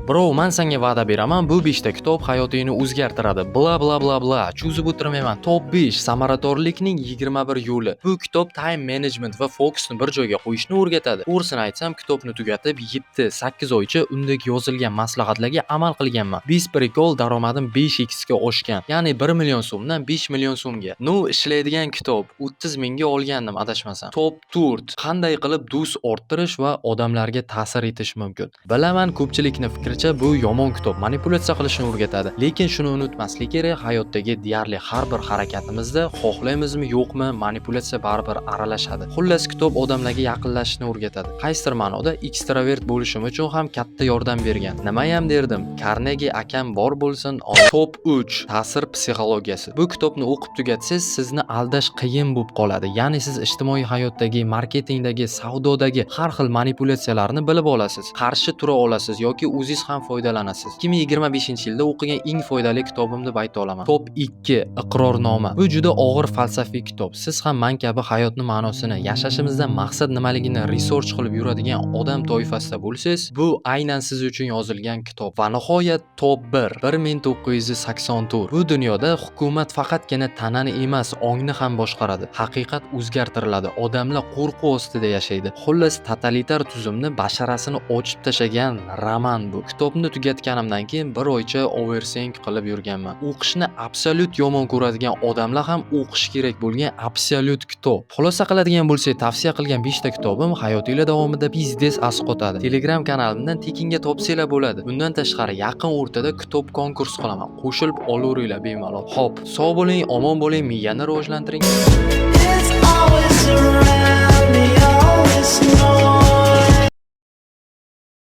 Bro, men senga va'da beraman, bu 5 ta kitob hayotingni o'zgartiradi. Bla bla bla bla. Cho'zib o'tirmayman. Top 5 samaradorlikning 21 yo'li. Bu kitob time management va fokusni bir joyga qo'yishni o'rgatadi. To'g'risini aytsam, kitobni tugatib 7-8 oycha undagi yozilgan maslahatlarga amal qilganman. Biz prikol daromadim 5x ga oshgan. Ya'ni 1 million so'mdan 5 million so'mga. Ishlaydigan kitob 30 mingga olgandim adashmasam. Top 4 qanday qilib do'st orttirish va odamlarga ta'sir etish mumkin. Bilaman, ko'pchilikning fikricha bu yomon kitob, manipulyatsiya qilishni o'rgatadi. Lekin shuni unutmaslik kerak, hayotdagi deyarli har bir harakatimizda xohlaymizmi yo'qmi, manipulyatsiya baribir aralashadi. Xullas, kitob odamlarga yaqinlashishni o'rgatadi. Qaysidir ma'noda ekstravert bo'lishim uchun ham katta yordam bergan. Nima ham derdim, Carnegie akam bor bo'lsin. Top 3 ta'sir psixologiyasi. Bu kitobni o'qib tugatsangiz, sizni aldash qiyin bo'lib qoladi. Ya'ni siz ijtimoiy hayotdagi, marketingdagi, savdodagi har xil manipulyatsiyalarni bilib olasiz. Qarshi tura olasiz yoki o'zingiz ham foydalanasiz. 2025-yilda o'qigan eng foydali kitobim deb ayta olaman. Top 2 iqrornoma. Bu juda og'ir falsafiy kitob. Siz ham men kabi hayotning ma'nosini, yashashimizdan maqsad nimaligini research qilib yuradigan odam toifasida bo'lsangiz, bu aynan siz uchun yozilgan kitob. Va nihoyat top 1 1984. Bu dunyoda hukumat faqatgina tanani emas, ongni ham boshqaradi. Haqiqat o'zgartiriladi. Odamlar qo'rquv ostida yashaydi. Xullas, totalitar tuzumni basharasini ochib tashagan roman bu. Kitobni tugatganimdan keyin bir oycha overthink qilib yurganman. O'qishni absolyut yomon ko'radigan odamlar ham o'qish kerak bo'lgan absolyut kitob. Xulosa qiladigan bo'lsak, tavsiya qilgan 5 ta kitobim hayotinglar davomida biznes asqotadi. Telegram kanalimdan tekinga topsanglar bo'ladi. Bundan tashqari yaqin o'rtada kitob konkurs qilaman. Qo'shilib olaveringlar bemalol. Xo'p, sog' bo'ling, omon bo'ling, miyani rivojlantiring. It's always around me, always know.